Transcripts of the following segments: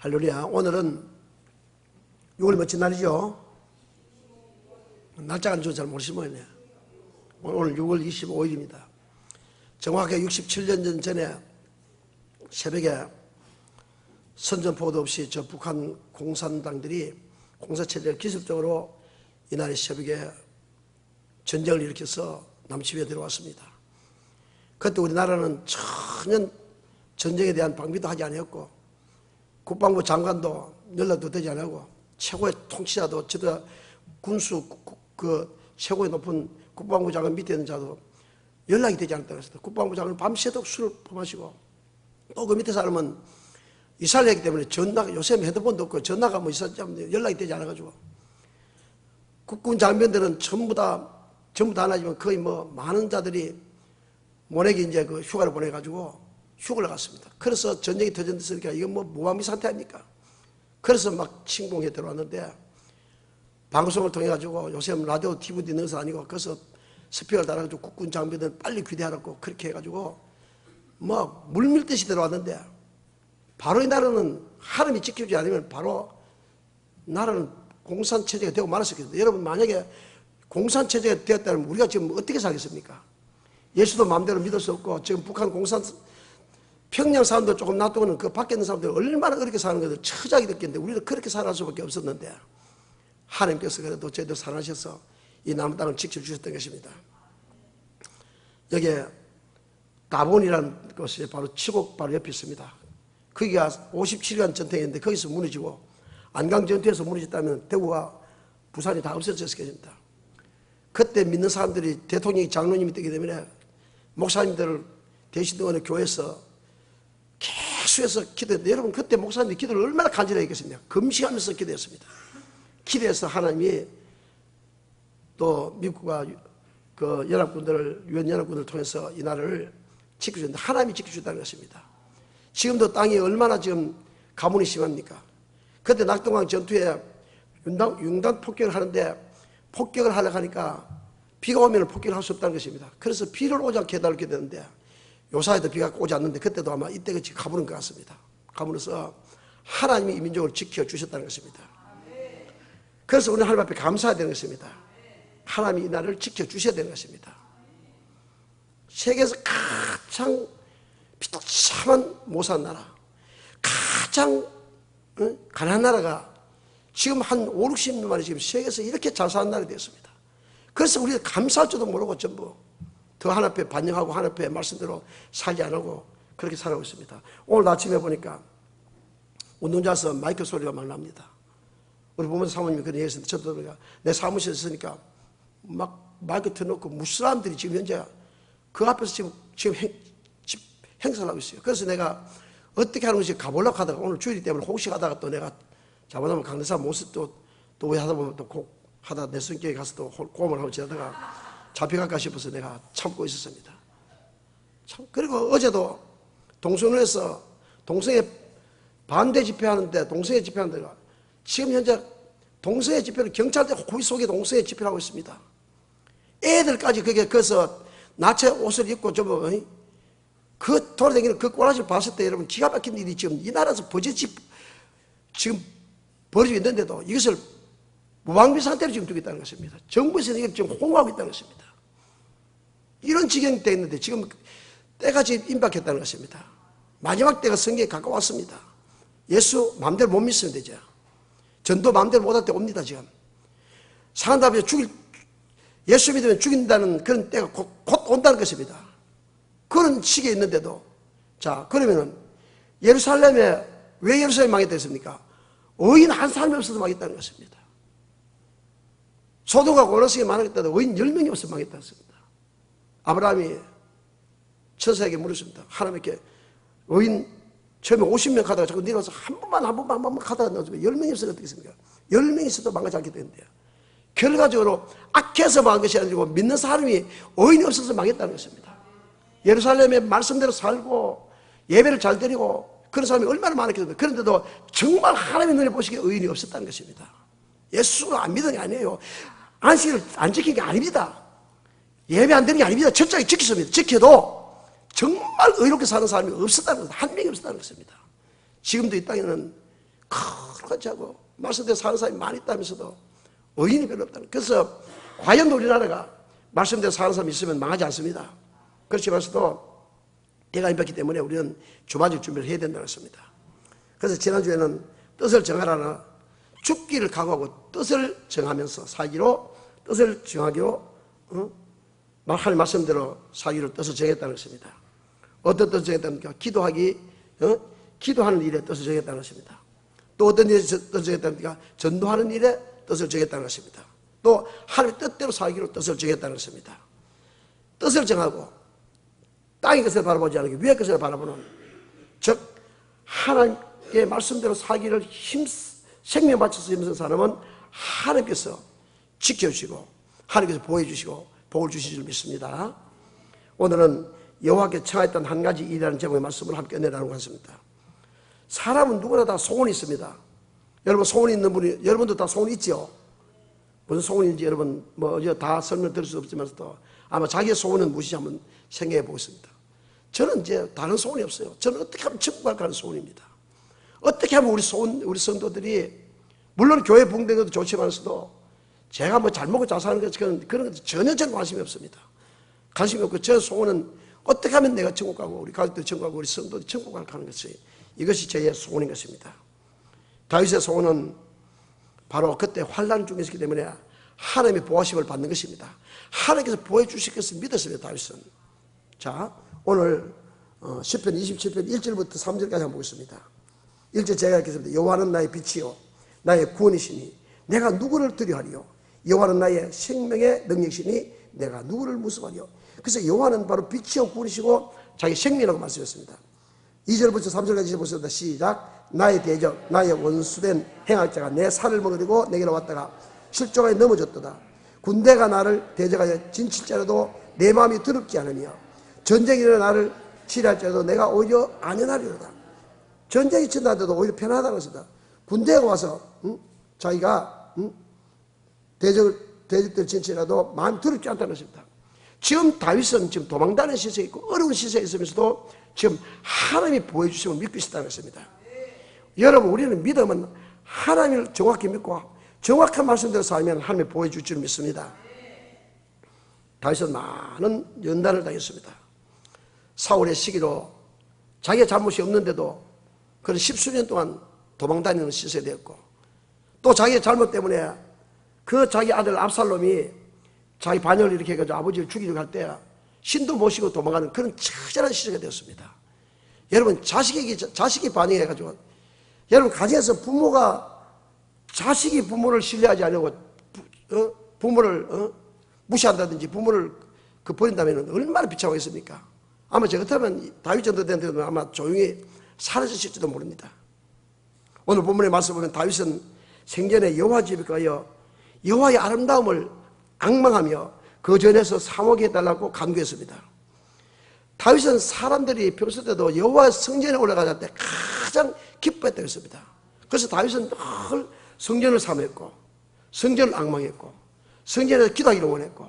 할렐루야. 오늘은 6월 며칠 날이죠? 날짜가 좀 잘 모르시면 오늘 6월 25일입니다. 정확하게 67년 전에 새벽에 선전포고도 없이 저 북한 공산당들이 공사체제를 기습적으로 이날의 새벽에 전쟁을 일으켜서 남침에 들어왔습니다. 그때 우리나라는 전혀 전쟁에 대한 방비도 하지 않았고 국방부 장관도 연락도 되지 않고 최고의 통치자도 저도 군수 최고의 높은 국방부 장관 밑에 있는 자도 연락이 되지 않았다고 했습니다. 국방부 장관은 밤새도록 술을 퍼마시고 또 그 밑에 사람은 이사를 했기 때문에 요새 핸드폰도 없고 전화가 연락이 되지 않아가지고 국군 장병들은 전부 다 안 하지만 거의 많은 자들이 모내기 이제 휴가를 보내가지고 휴가를 갔습니다. 그래서 전쟁이 터졌으니까 이건 무방비 상태 아닙니까? 그래서 막 침공해 들어왔는데 방송을 통해 가지고 요새 라디오, DVD 넣어서 아니고 그래서 스피커를 달아가지고 국군 장병들 빨리 귀대하라고 그렇게 해가지고 물밀듯이 들어왔는데 바로 이 나라는 하나님이 지켜주지 않으면 바로 나라는 공산체제가 되고 말았었거든요. 여러분 만약에 공산체제가 되었다면 우리가 지금 어떻게 살겠습니까? 예수도 마음대로 믿을 수 없고 지금 북한 평양 사람들 조금 놔두고는 그 밖에 있는 사람들 얼마나 그렇게 사는 것을 처작이 됐겠는데 우리는 그렇게 살아갈 수밖에 없었는데 하나님께서 그래도 저희들 사랑하셔서 이 남은 땅을 지켜주셨던 것입니다. 여기에 가본이라는 곳이 바로 치곡 바로 옆에 있습니다. 거기가 57년 전쟁인데 거기서 무너지고 안강 전투에서 무너졌다면 대구와 부산이 다 없어졌을 것입니다. 그때 믿는 사람들이 대통령이 장로님이 되기 때문에 목사님들을 대신 어느 교회에서 계속해서 기도했는데 여러분 그때 목사님이 기도를 얼마나 간절하게 했겠습니까? 금식하면서 기도했습니다. 기도해서 하나님이 또 미국과 그 연합군들을 유엔 연합군들을 통해서 이 나라를 지켜주는데 하나님이 지켜준다는 것입니다. 지금도 땅이 얼마나 지금 가뭄이 심합니까? 그때 낙동강 전투에 융단 폭격을 하는데 폭격을 하려고 하니까 비가 오면 폭격을 할 수 없다는 것입니다. 그래서 비를 오지 않게 해달라게 되는데 요사이도 비가 오지 않는데 그때도 아마 이때같이 가무는 것 같습니다. 가물어서 하나님이 이 민족을 지켜주셨다는 것입니다. 그래서 우리는 하나님 앞에 감사해야 되는 것입니다. 하나님이 이 나라를 지켜주셔야 되는 것입니다. 세계에서 가장 비참한 못 사는 나라, 가장 가난한 나라가 지금 한 5, 60년 만에 지금 세계에서 이렇게 잘 사는 나라가 되었습니다. 그래서 우리가 감사할 줄도 모르고 전부 더 하나님 앞에 반영하고 하나님 앞에 말씀대로 살지 않고 그렇게 살아오고 있습니다. 오늘 아침에 보니까 운동장에서 마이크 소리가 막 납니다. 우리 부모님 사모님이 그런 얘기했는데 저도 내 사무실에 있으니까 막 마이크 틀어놓고 무슬람들이 지금 현재 그 앞에서 지금 행사를 하고 있어요. 그래서 내가 어떻게 하는 것이 가보려고 하다가 오늘 주일이 때문에 혹시 하다가 또 내가 잘못하면 강대사 모습 또 왜 하다 보면 또 하다 내 성격에 가서 또 고음을 하고 지나다가 잡혀갈까 싶어서 내가 참고 있었습니다. 그리고 어제도 동성로에서 동성애 반대 집회하는데 동성애 집회하는데 지금 현재 동성애 집회를 경찰들 호위 속에 동성애 집회를 하고 있습니다. 애들까지 거기서 나체 옷을 입고 그 돌아다니는 그 꼬라지를 봤을 때 여러분 기가 막힌 일이 지금 이 나라에서 지금 벌어지고 있는데도 이것을 무방비 상태로 지금 두고 있다는 것입니다. 정부에서 이걸 지금 홍보하고 있다는 것입니다. 이런 지경이 되어 있는데 지금 때가 지금 임박했다는 것입니다. 마지막 때가 성경에 가까웠습니다. 예수 마음대로 못 믿으면 되죠. 전도 마음대로 못할 때 옵니다. 지금 사람 앞에 예수 믿으면 죽인다는 그런 때가 곧 온다는 것입니다. 그런 시기에 있는데도 자 그러면은 예루살렘에 왜 예루살렘이 망했다 했습니까? 의인 한 사람이 없어서 망했다는 것입니다. 소돔과 고모라성이 망했다도 의인 10명이 없어서 망했다 했습니다. 아브라함이 천사에게 물었습니다. 하나님께 의인 처음에 50명 가다가 자꾸 내려와서 한 번만 가다가 넣어주면 10명이 없어서 어떻게 했습니까? 10명이 있어도 망하지 않게 되는데요. 결과적으로 악해서 망한 것이 아니고 믿는 사람이 의인이 없어서 망했다는 것입니다. 예루살렘에 말씀대로 살고 예배를 잘 드리고 그런 사람이 얼마나 많았겠습니까? 그런데도 정말 하나님의 눈에 보시기에 의인이 없었다는 것입니다. 예수를 안 믿은 게 아니에요. 안식일을 안 지킨 게 아닙니다. 예배 안 드리는 게 아닙니다. 철저하게 지켰습니다. 지켜도 정말 의롭게 사는 사람이 없었다는 것입니다. 한 명이 없었다는 것입니다. 지금도 이 땅에는 그렇지 하고 말씀대로 사는 사람이 많이 있다면서도 의인이 별로 없다는. 그래서 과연 우리나라가 말씀대로 사는 사람이 있으면 망하지 않습니다. 그렇지만서도 때가 임했기 때문에 우리는 주마질 준비를 해야 된다고 했습니다. 그래서 지난주에는 뜻을 정하라는 죽기를 각오하고 뜻을 정하면서 사기로 뜻을 정하기로 하나님 말씀대로 사기로 뜻을 정했다는 것입니다. 어떤 뜻을 정했답니까? 기도하는 일에 뜻을 정했다는 것입니다. 또 어떤 일에 뜻을 정했답니까? 전도하는 일에 뜻을 정했다는 것입니다. 또 하나님의 뜻대로 살기로 뜻을 정했다는 것입니다. 뜻을 정하고 땅의 것을 바라보지 않고 위의 것을 바라보는, 즉 하나님의 말씀대로 살기를 생명 바쳐서 힘쓰는 사람은 하나님께서 지켜주시고 하나님께서 보호해주시고 복을 주실 줄 믿습니다. 오늘은 여호와께 청하였던 한 가지 일이라는 제목의 말씀을 함께 내나누고 있습니다. 사람은 누구나 다 소원이 있습니다. 여러분 소원이 있는 분이, 여러분도 다 소원이 있죠? 무슨 소원인지 여러분 다 설명드릴 수 없지만서도 아마 자기의 소원은 무엇인지 한번 생각해 보겠습니다. 저는 이제 다른 소원이 없어요. 저는 어떻게 하면 천국 갈까 하는 소원입니다. 어떻게 하면 우리 성도들이, 물론 교회 붕대는 것도 좋지만서도 제가 뭐 잘 먹고 잘 사는 것, 그런 것 전혀 저는 관심이 없습니다. 관심이 없고, 저 소원은 어떻게 하면 내가 천국 가고 우리 가족들 천국 가고 우리 성도들이 천국 갈까 하는 것이, 이것이 저의 소원인 것입니다. 다윗의 소원은 바로 그때 환난 중에 있었기 때문에 하나님의 보호하심을 받는 것입니다. 하나님께서 보호해 주실 것을 믿었습니다. 다윗은. 자, 오늘 시편 27편 1절부터 3절까지 한번 보겠습니다. 1절 제가 읽겠습니다. 여호와는 나의 빛이요 나의 구원이시니 내가 누구를 두려워하리요. 여호와는 나의 생명의 능력이시니 내가 누구를 무서워하리요. 그래서 여호와는 바로 빛이요 구원이시고 자기 생명이라고 말씀했습니다. 2절부터 3절까지 보겠습니다. 시작. 나의 대적 나의 원수된 행악자가 내 살을 먹으려고 내게로 왔다가 실족하에 넘어졌도다. 군대가 나를 대적하여 진칠자라도 내 마음이 더럽지 않으며 전쟁이 일어나 나를 치료할지라도 내가 오히려 안연하리로다. 전쟁이 친다는데도 오히려 편하다는 것이다. 군대가 와서 자기가 대적들 진치라도 마음이 두렵지 않다는 것입니다. 지금 다윗은 지금 도망다니는 시세에 있고 어려운 시세에 있으면서도 지금 하나님이 보여주심을 믿고 있었다는 것입니다. 여러분, 우리는 믿음은 하나님을 정확히 믿고 정확한 말씀대로 살면 하나님이 보여줄 줄 믿습니다. 다윗은 많은 연단을 당했습니다. 사울의 시기로 자기의 잘못이 없는데도 그런 10수년 동안 도망다니는 시세에 되었고, 또 자기의 잘못 때문에 그 자기 아들 압살롬이 자기 반역을 이렇게 해가지고 아버지를 죽이려고 할 때 신도 모시고 도망가는 그런 처절한 시세가 되었습니다. 여러분, 자식이 반역해가지고, 여러분 가정에서 부모가 자식이 부모를 신뢰하지 않으려고 부모를 무시한다든지 부모를 버린다면 얼마나 비참하겠습니까? 아마 저 같으면 다윗 정도 된 데도 아마 조용히 사라졌을지도 모릅니다. 오늘 본문의 말씀 보면 다윗은 생전에 여호와 집에 가여 여호와의 아름다움을 앙망하며 그 전에서 사모하게 해달라고 간구했습니다. 다윗은 사람들이 평소 때도 여호와 성전에 올라갈 때 가장 기뻐했다고 했습니다. 그래서 다윗은 늘 성전을 사모했고 성전을 앙망했고 성전에서 기도하기를 원했고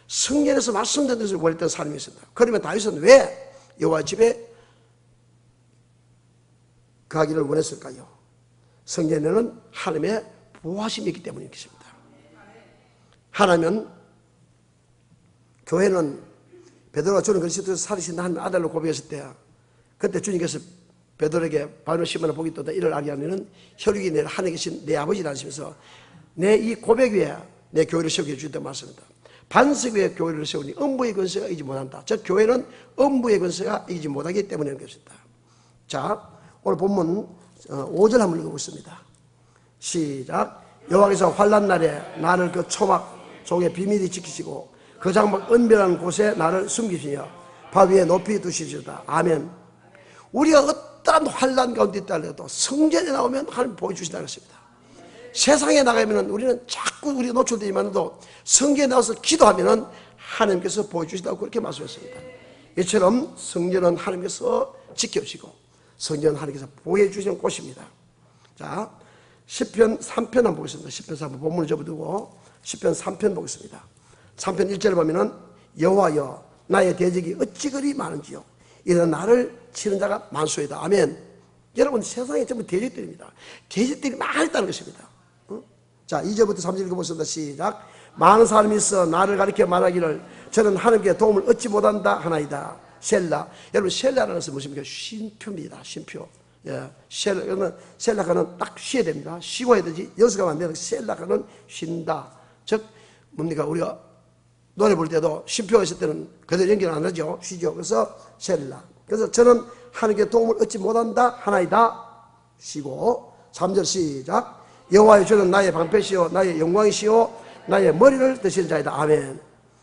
성전에서 말씀 듣는 것을 원했던 사람이었습니다. 그러면 다윗은 왜 여호와 집에 가기를 원했을까요? 성전에는 하나님의 보호하심이 있기 때문이겠습니다. 하나님은, 교회는 베드로가 주는 그리스도를 살리신 하나님의 아들로 고백했을 때, 그때 주님께서 베드로에게 바로 시몬아 보기 또다 이를 알게 하면은 혈육이 내 하늘에 계신 내 아버지라 하시면서 내 이 고백 위에 내 교회를 세우게 해주셨다고 말씀합니다. 반석 위에 교회를 세우니 음부의 권세가 이기지 못한다. 즉 교회는 음부의 권세가 이기지 못하기 때문에 그런 것입니다. 자, 오늘 본문 5절 한번 읽어보겠습니다. 시작. 여호와께서 환난 날에 나를 그 초막 속에 비밀히 지키시고 그 장막 은밀한 곳에 나를 숨기시며 바 위에 높이 두시리로다. 아멘. 우리가 어떠한 환난 가운데 있다 해도 성전에 나오면 하나님 보여주신다는 것입니다. 세상에 나가면 우리는 자꾸 우리가 노출되지만도 성전에 나와서 기도하면 하나님께서 보여주신다고 그렇게 말씀했습니다. 이처럼 성전은 하나님께서 지켜주시고 성전은 하나님께서 보여주시는 곳입니다. 자, 시편 3편 한번 보겠습니다. 시편 3편 본문을 접어두고 시편 3편 보겠습니다. 3편 1절을 보면은 여호와여 나의 대적이 어찌 그리 많은지요 이는 나를 치는 자가 만수이다. 아멘. 여러분 세상에 전부 대적들입니다. 대적들이 많았다는 것입니다. 자, 2절부터 3절 읽어보겠습니다. 시작. 많은 사람이 있어 나를 가리켜 말하기를 저는 하나님께 도움을 얻지 못한다 하나이다. 셀라. 여러분 셀라라는 것은 무엇입니까? 쉼표입니다. 쉼표. 예, 셀라가는 딱 쉬어야 됩니다. 쉬고 해야 되지. 여기서 가면 안 되는 셀라가는 쉰다. 즉 뭡니까? 우리가 노래 부를 때도 쉼표가 있을 때는 그대로 연결 안 하죠. 쉬죠. 그래서 셀라. 그래서 저는 하나님께 도움을 얻지 못한다 하나이다. 쉬고 3절 시작. 여호와여 주는 나의 방패시오 나의 영광이시오 나의 머리를 드시는 자이다. 아멘.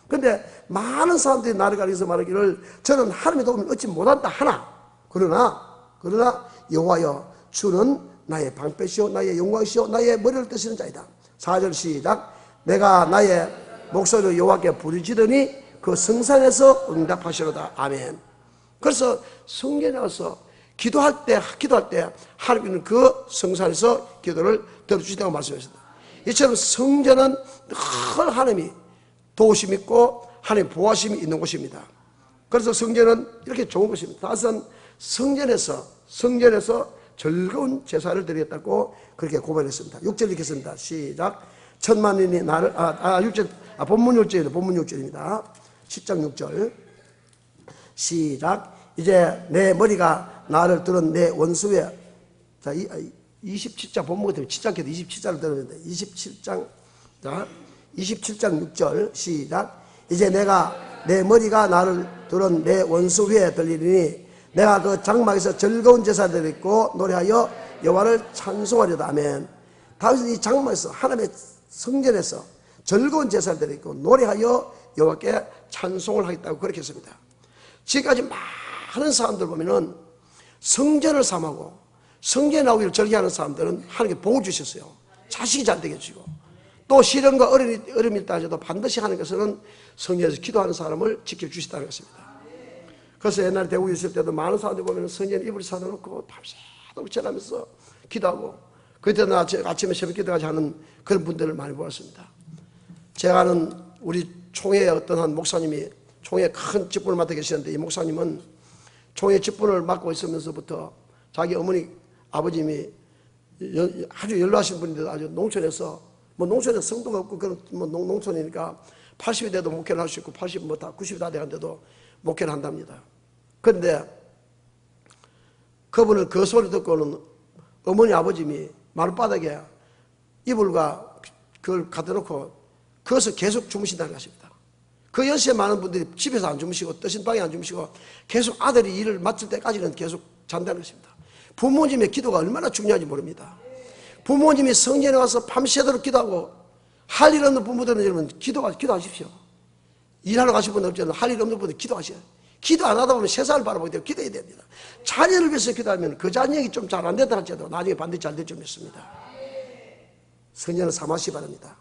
근데 많은 사람들이 나를 가리켜서 말하기를 저는 하나님의 도움을 얻지 못한다 하나 그러나 여호와여 주는 나의 방패시오 나의 영광이시오 나의 머리를 드시는 자이다. 4절 시작. 내가 나의 목소리로 여호와께 부르짖으니 그 성산에서 응답하시로다. 아멘. 그래서 성전에 와서 기도할 때 하나님은 그 성산에서 기도를 들어주시다고 말씀하셨습니다. 이처럼 성전은 늘 하나님이 도우심이 있고 하나님 보호하심이 있는 곳입니다. 그래서 성전은 이렇게 좋은 것입니다. 다섯은 성전에서 즐거운 제사를 드리겠다고 그렇게 고발했습니다. 6절 읽겠습니다. 시작. 천만인이 나를 본문 6절입니다. 본문 6절입니다. 10장 6절 시작. 이제 내 머리가 나를 들은 내 원수의 자 27장 본문 같으면 7장께도 27장을 들었는데 27장 6절 시작. 이제 내 머리가 나를 들은 내 원수 위에 들리니 내가 그 장막에서 즐거운 제사를 드리고 노래하여 여호와를 찬송하리다. 아멘. 다윗은 이 장막에서 하나님의 성전에서 즐거운 제사를 드리고 노래하여 여호와께 찬송을 하겠다고 그렇게 했습니다. 지금까지 많은 사람들 보면은 성전을 삼하고 성전에 나오기를 즐겨하는 사람들은 하나님께 복을 주셨어요. 자식이 잘 되게 해주고 또 시련과 어려움이 있다 하셔도 반드시 하는 것은 성전에서 기도하는 사람을 지켜주시다는 것입니다. 그래서 옛날에 대구에 있을 때도 많은 사람들 보면 성전에 이불을 사놓고 밤새도록 전하면서 기도하고 그때는 아침에 새벽 기도까지 하는 그런 분들을 많이 보았습니다. 제가 아는 우리 총회의 어떤 한 목사님이 총회 큰 직분을 맡아 계시는데 이 목사님은 총회 직분을 맡고 있으면서부터 자기 어머니 아버님이 아주 연로하신 분인데 아주 농촌에서 농촌에 성도가 없고 그런 농촌이니까 80이 돼도 목회를 할 수 있고 80 다 90이 다 돼간데도 목회를 한답니다. 그런데 그분을 그 소리 듣고는 어머니 아버님이 마룻바닥에 이불과 그걸 갖다 놓고 거기서 계속 주무신다는 것입니다. 그 연세에 많은 분들이 집에서 안 주무시고 뜨신 방에 안 주무시고 계속 아들이 일을 마칠 때까지는 계속 잔다는 것입니다. 부모님의 기도가 얼마나 중요한지 모릅니다. 부모님이 성전에 와서 밤새도록 기도하고 할 일 없는 부모들은 여러분 기도하십시오. 일하러 가신 분들 없잖아요. 할 일 없는 분들 기도하셔야 돼요. 기도 안 하다 보면 세상을 바라보게 되고 기도해야 됩니다. 자녀를 위해서 기도하면 그 자녀에게 좀 잘 안 된다 할지라도 나중에 반드시 잘 될 줄 믿습니다. 성전을 삼으시기 바랍니다.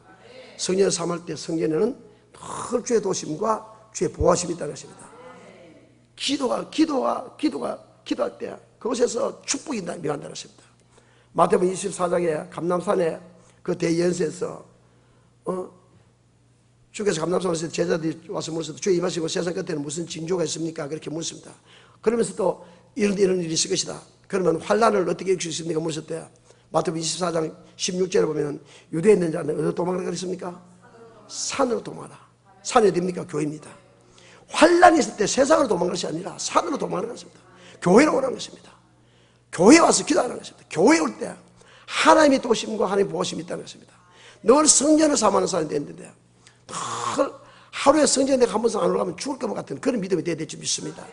성전을 삼을 때 성전에는 늘 주의 도심과 주의 보호하심이 있다는 것입니다. 기도할 때 그곳에서 축복이 임한다는 것입니다. 마태복음 24장에 감람산에 그 대연세에서 주께서 감람산에서 제자들이 와서 물었을 때 주의 임하시고 세상 끝에는 무슨 징조가 있습니까? 그렇게 물었습니다. 그러면서 또 이런 일이 있을 것이다. 그러면 환란을 어떻게 일으킬 수 있습니까? 물었을 때 마태복음 24장 16절에 보면 유대에 있는 자는 어디로 도망가라 그랬습니까? 산으로 도망가라. 산이 어디입니까? 교회입니다. 환란이 있을 때 세상으로 도망가는 것이 아니라 산으로 도망가는 것입니다. 교회로 오라는 것입니다. 교회에 와서 기도하는 것입니다. 교회에 올 때 하나님의 도심과 하나님의 보호심이 있다는 것입니다. 늘 성전을 삼하는 사람이 되는데 늘 하루에 성전에 한 번씩 안 올라가면 죽을 것 같은 그런 믿음이 되어야 될 줄 믿습니다.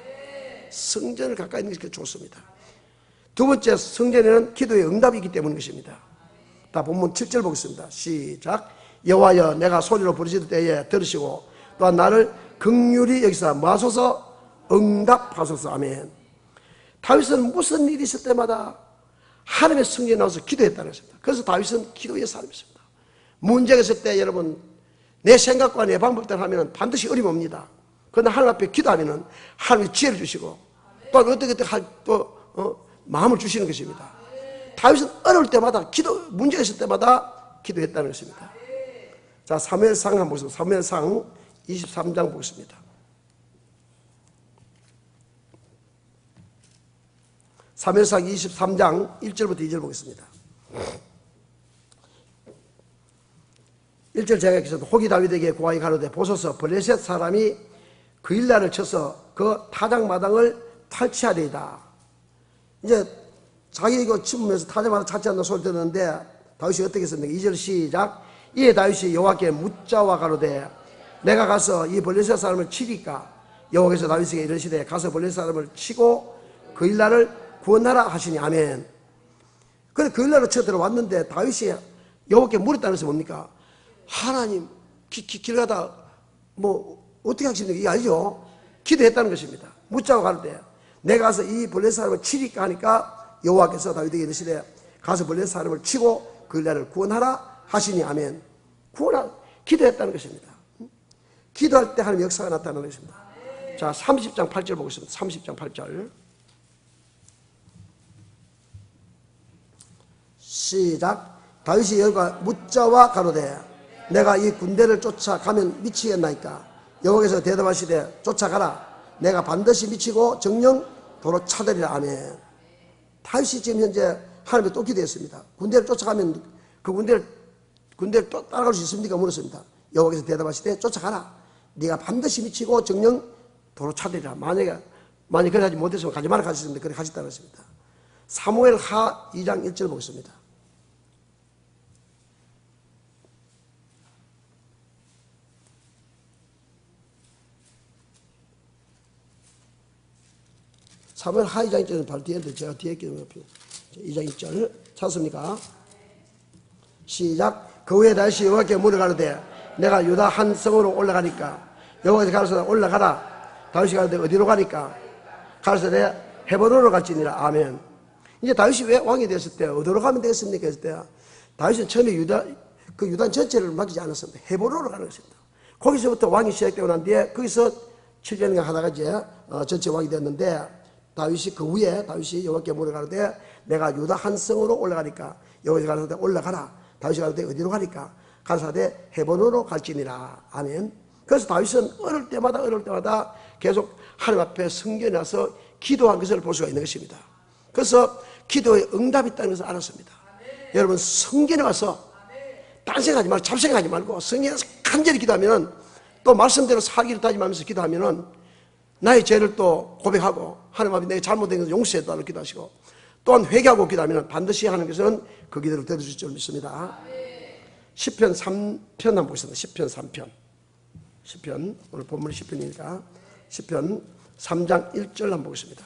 성전을 가까이 있는 것이 좋습니다. 두 번째, 성전에는 기도의 응답이 있기 때문인 것입니다. 다 본문 7절 보겠습니다. 시작. 여호와여 내가 소리로 부르짖을 때에 들으시고 또한 나를 긍휼히 여기사 마소서 응답하소서. 아멘. 다윗은 무슨 일이 있을 때마다 하나님의 성전에 나와서 기도했다는 것입니다. 그래서 다윗은 기도의 사람이었습니다. 문제가 있을 때 여러분 내 생각과 내 방법대로 하면 반드시 어림없습니다. 그러나 하나님 앞에 기도하면 하나님이 지혜를 주시고 또 어떻게 마음을 주시는 것입니다. 다윗은 어려울 때마다 문제가 있을 때마다 기도했다는 것입니다. 자, 사무엘상 한번 보겠습니다. 사무엘상 23장 보겠습니다. 사무엘상 23장 1절부터 2절 보겠습니다. 1절 제가 읽겠습니다. 혹이 다윗에게 고하여 가로되 보소서 블레셋 사람이 그일라를 쳐서 그 타작마당을 탈취하리이다. 이제 자기 이거 침으면서 타작마당 탈취한다는 소리 듣는데 다윗이 어떻게 했습니까? 2절 시작. 이에 다윗이 여호와께 묻자와 가로되 내가 가서 이 블레셋 사람을 치리까? 여호와께서 다윗에게 이르시되 가서 블레셋 사람을 치고 그일라를 구원하라 하시니 아멘. 그래 그일라를 쳐 들어왔는데 다윗이 여호와께 물었다는 것은 뭡니까? 하나님 길 가다 뭐 어떻게 하십니까? 이게 알죠? 기도했다는 것입니다. 묻자고 가는데 내가 가서 이 블레셋 사람을 치리까 하니까 여호와께서 다윗에게 이르시되 가서 블레셋 사람을 치고 그일라를 구원하라 하시니 아멘. 기도했다는 것입니다. 기도할 때 하나님 역사가 나타나는 것입니다. 자, 30장 8절 보겠습니다. 30장 8절 시작. 다윗이 여호와께 묻자와 가로되 내가 이 군대를 쫓아가면 미치겠나이까? 여호와께서 대답하시되 쫓아가라. 내가 반드시 미치고 정령 도로 차들이라. 아멘. 다윗이 지금 현재 하나님께 또 기도했습니다. 군대를 쫓아가면 그 군대를 또 따라갈 수 있습니까? 물었습니다. 여호와께서 대답하시되 쫓아가라. 네가 반드시 미치고 정령 도로 차들이라. 만약에 그렇게 하지 못했으면 가지 말아 가셨습니다. 그렇게 하셨다는 것입니다. 사무엘 하 2장 1절 보겠습니다. 사무엘 하 2장 1절은 바로 뒤에인데 제가 뒤에 끼는 2장 1절 찾습니까? 시작. 그 후에 다시 여호와께 물어가로되 내가 유다 한 성으로 올라가니까 여호와께서 가로되 올라가라. 다윗이 가로되 어디로 가니까? 가로되 헤브론으로 갈지니라. 아멘. 이제 다윗이 왜 왕이 됐을 때 어디로 가면 되겠습니까? 했을 때 다윗은 처음에 유다 전체를 맡기지 않았습니다. 헤브론으로 가는 것입니다. 거기서부터 왕이 시작되고 난 뒤에 거기서 7년간 하다가 이제 전체 왕이 됐는데 다윗이 그 후에 다윗이 여호와께 물어가로되 내가 유다 한 성으로 올라가니까 여호와께서 가로되 올라가라. 다윗이 가로되 어디로 가니까? 가로되 헤브론으로 갈지니라. 아멘. 그래서 다윗은 어릴 때마다 계속 하나님 앞에 성전에 와서 기도한 것을 볼 수가 있는 것입니다. 그래서 기도에 응답이 있다는 것을 알았습니다. 여러분 성전에 와서 딴생각하지 말고 잡생각하지 말고 성전에서 간절히 기도하면 또 말씀대로 살기를 다짐하면서 기도하면 나의 죄를 또 고백하고 하나님 앞에 내가 잘못된 것을 용서해달라고 기도하시고 또한 회개하고 기도하면 반드시 하나님께서는 그 기도를 들어주실 줄 믿습니다. 시편 3편 한번 보겠습니다. 시편 3편. 시편 오늘 본문이 시편이니까 시편 3장 1절 한번 보겠습니다.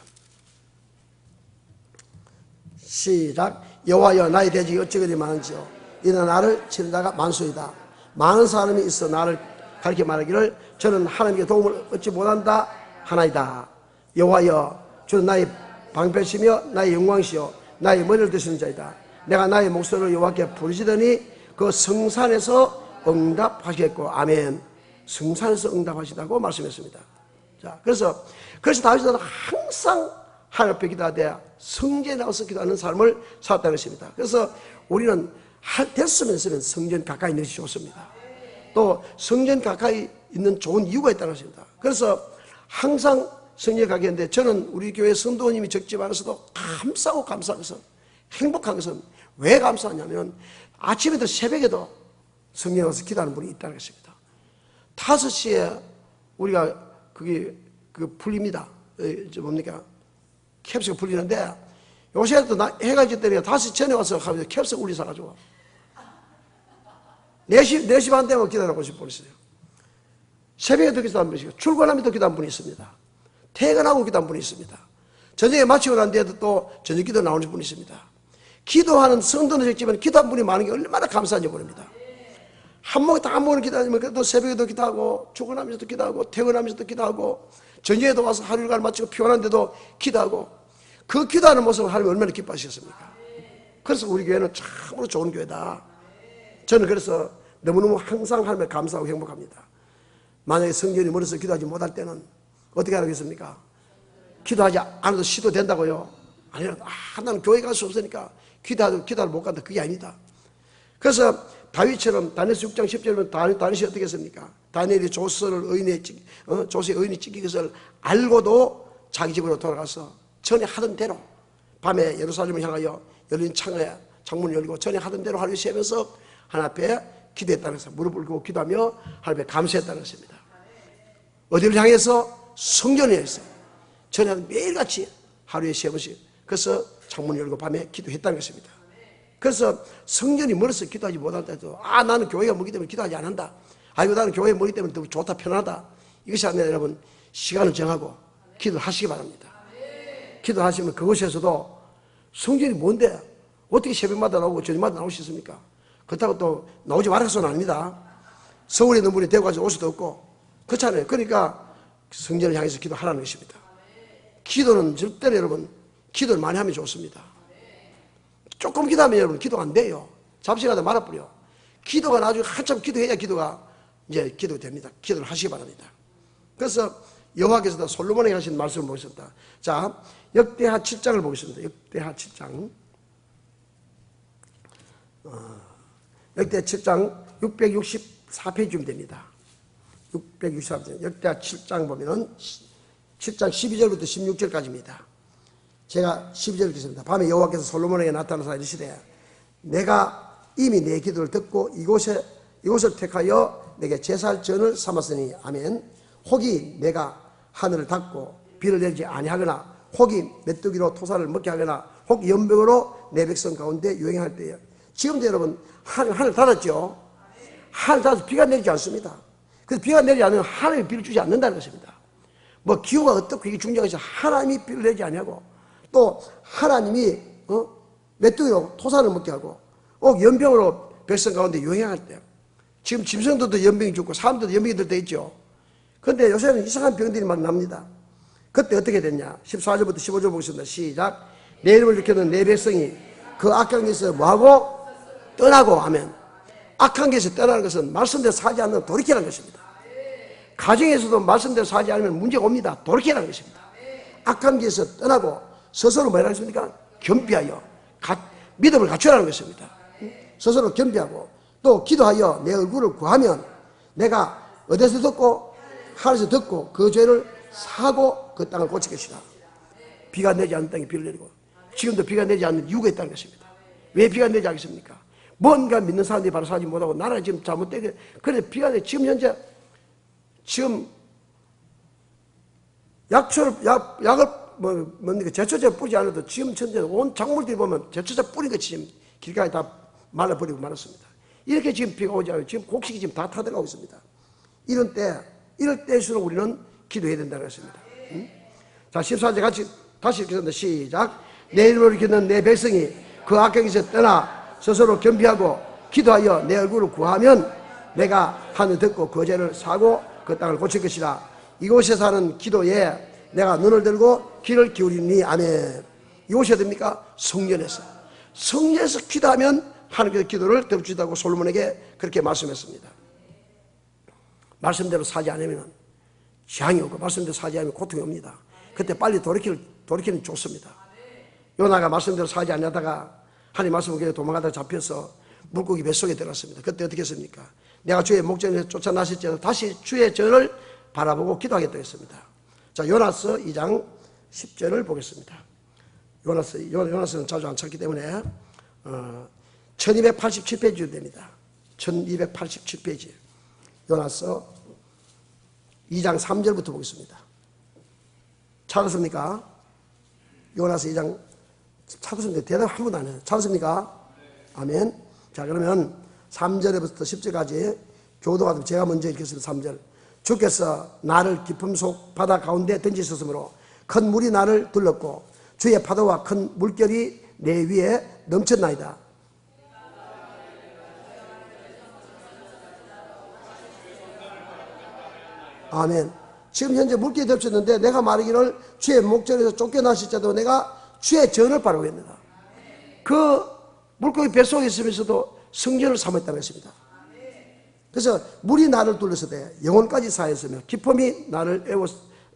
시작. 여호와여 나의 대적이 어찌 그리 많은지요. 이는 나를 치는 자가 만수이다. 많은 사람이 있어 나를 가르쳐 말하기를 저는 하나님께 도움을 얻지 못한다 하나이다. 여호와여 주는 나의 방패시며 나의 영광이시요 나의 머리를 드시는 자이다. 내가 나의 목소리를 여호와께 부르시더니 그 성산에서 응답하시겠고. 아멘. 성산에서 응답하시다고 말씀했습니다. 자, 그래서 다윗은 항상 하나님 앞에 기도하되 성전에 나와서 기도하는 삶을 살았다는 것입니다. 그래서 우리는 됐으면 성전 가까이 있는 것이 좋습니다. 또 성전 가까이 있는 좋은 이유가 있다는 것입니다. 그래서 항상 성전에 가게 했는데 저는 우리 교회 성도님이 적지 않아서도 감사하고 감사한 것은 행복한 것은 왜 감사하냐면 아침에도 새벽에도 성전에 와서 기도하는 분이 있다는 것입니다. 5시에 우리가 풀립니다. 뭡니까? 캡스가 풀리는데 요새도 해가 지더니 5시 전에 와서 하면 캡스가 울리서가지고 4시 반 되면 기다리고 싶은 분이 있어요. 새벽에도 기도하는 분이 있어요. 출근하면서 기도하는 분이 있습니다. 퇴근하고 기도하는 분이 있습니다. 저녁에 마치고 난 뒤에도 또 저녁 기도 나오는 분이 있습니다. 기도하는 성도는 적지만 기도하는 분이 많은 게 얼마나 감사한지 모릅니다. 한 번은 기도하지만 그래도 새벽에도 기도하고 출근하면서도 기도하고 퇴근하면서도 기도하고 저녁에도 와서 하루 일과를 마치고 피곤한데도 기도하고 그 기도하는 모습을 하나님이 얼마나 기뻐하시겠습니까? 그래서 우리 교회는 참으로 좋은 교회다. 저는 그래서 너무너무 항상 하나님께 감사하고 행복합니다. 만약에 성전이 멀어서 기도하지 못할 때는 어떻게 하겠습니까? 기도하지 않아도 시도된다고요? 아니요. 나는 교회 갈 수 없으니까 기도를 못 간다. 그게 아니다. 그래서 다윗처럼 다니엘서 6장 10절에 다윗이 어떻게 했습니까? 다니엘이 조서의 의인이 찍힌 것을 알고도 자기 집으로 돌아가서 전에 하던 대로 밤에 예루살렘을 향하여 열린 창문을 열고 전에 하던 대로 하루에 세면서 하나님 앞에 기도했다는 것입니다. 무릎을 꿇고 기도하며 하나님 앞에 감사했다는 것입니다. 어디를 향해서? 성전을 향해서. 전에 매일같이 하루에 세 번씩. 그래서 창문을 열고 밤에 기도했다는 것입니다. 그래서 성전이 멀어서 기도하지 못한다 해도 나는 교회가 멀기 때문에 기도하지 않는다. 아이고 나는 교회가 멀기 때문에 더 좋다 편하다. 이것이 아니라 여러분 시간을 정하고 기도를 하시기 바랍니다. 기도하시면 그곳에서도 성전이 뭔데 어떻게 새벽마다 나오고 저녁마다 나올 수 있습니까? 그렇다고 또 나오지 말아서는 아닙니다. 서울에 있는 분이 대구까지 올 수도 없고 그렇잖아요. 그러니까 성전을 향해서 기도하라는 것입니다. 기도는 절대로 여러분 기도를 많이 하면 좋습니다. 조금 기도하면 여러분 기도가 안 돼요. 잡식하다 말아버려. 기도가 나중에 한참 기도해야 기도가 이제 기도됩니다. 기도를 하시기 바랍니다. 그래서 여호와께서도 솔로몬에게 하신 말씀을 보셨다. 자, 역대하 7장을 보겠습니다. 역대하 7장. 역대하 7장 664페이지면 됩니다. 664페이지. 역대하 7장 보면은 7장 12절부터 16절까지입니다. 제가 12절 읽겠습니다. 밤에 여호와께서 솔로몬에게 나타나서 이르시되 내가 이미 내 기도를 듣고 이곳을 택하여 내게 제사할 전을 삼았으니 아멘. 혹이 내가 하늘을 닫고 비를 내리지 아니하거나 혹이 메뚜기로 토사를 먹게 하거나 혹 연병으로 내 백성 가운데 유행할 때에 지금도 여러분 하늘 닫았죠. 하늘 닫아서 비가 내리지 않습니다. 그래서 비가 내리지 않으면 하나님이 비를 주지 않는다는 것입니다. 뭐 기후가 어떻고 이게 중요한 것이 하나님이 비를 내리지 아니하고 또 하나님이 메뚜기로 토사를 먹게 하고 혹 연병으로 백성 가운데 유행할 때 지금 짐승들도 연병이 죽고 사람들도 연병이 들 때 있죠. 그런데 요새는 이상한 병들이 막 납니다. 그때 어떻게 됐냐? 14절부터 15절 보겠습니다. 시작. 내 이름을 일으키는 내 백성이 그 악한 길에서 뭐하고? 떠나고 하면 악한 길에서 떠나는 것은 말씀대로 사지 않는 돌이키라는 것입니다. 가정에서도 말씀대로 사지 않으면 문제가 옵니다. 돌이키라는 것입니다. 악한 길에서 떠나고 스스로 뭐라고 했습니까? 겸비하여 믿음을 갖추라는 것입니다. 스스로 겸비하고 또 기도하여 내 얼굴을 구하면 내가 어디서 듣고 하늘에서 듣고 그 죄를 사고 그 땅을 고칠 것이다. 비가 내지 않는 땅에 비를 내리고 지금도 비가 내지 않는 이유가 있다는 것입니다. 왜 비가 내지 않겠습니까? 뭔가 믿는 사람들이 바로 사지 못하고 나라가 지금 잘못되게 그래 비가 내 지금 현재 지금 약을 뭡니까 제초제 뿌리지 않아도 지금 현재 온 작물들이 보면 제초제 뿌린 것이 지금 길가에 다 말라버리고 말았습니다. 이렇게 지금 비가 오지 않아요. 지금 곡식이 지금 다 타들어가고 있습니다. 이럴 때일수록 우리는 기도해야 된다는 것입니다. 자, 14절 같이 다시 읽겠습니다. 시작. 내 이름을 일으키는 내 백성이 그 악한 길에서 떠나 스스로 겸비하고 기도하여 내 얼굴을 구하면 내가 하늘 듣고 그 죄를 사고 그 땅을 고칠 것이라. 이곳에서 하는 기도에 내가 눈을 들고 귀를 기울이니 아멘. 이곳이 어딥니까? 성전에서. 성전에서 기도하면 하나님께서 기도를 들어주시다고 솔로몬에게 그렇게 말씀했습니다. 말씀대로 사지 않으면 재앙이 오고 말씀대로 사지 않으면 고통이 옵니다. 그때 빨리 돌이키는 좋습니다. 요나가 말씀대로 사지 않다가 하나님 말씀을 그냥 도망가다가 잡혀서 물고기 뱃속에 들어갔습니다. 그때 어떻게 했습니까? 내가 주의 목전에서 쫓아나실지라도 다시 주의 전을 바라보고 기도하겠다고 했습니다. 자, 요나서 2장 10절을 보겠습니다. 요나서는 자주 안 찾기 때문에 1287페이지 됩니다. 1287페이지. 요나서 2장 3절부터 보겠습니다. 찾았습니까? 요나서 2장 찾았습니다. 대답 한 번도 안 해요. 찾았습니까? 아멘. 자, 그러면 3절부터 10절까지 교도가 제가 먼저 읽겠습니다. 3절. 주께서 나를 깊음 속 바다 가운데 던지셨으므로 큰 물이 나를 둘렀고 주의 파도와 큰 물결이 내 위에 넘쳤나이다. 아멘. 지금 현재 물결이 덮쳤는데 내가 말하기를 주의 목전에서 쫓겨나실지라도 내가 주의 전을 바라보겠느라. 그 물고기 뱃속에 있으면서도 성전을 삼았다고 했습니다. 그래서 물이 나를 둘러서되 영혼까지 사했으며 기쁨이 나를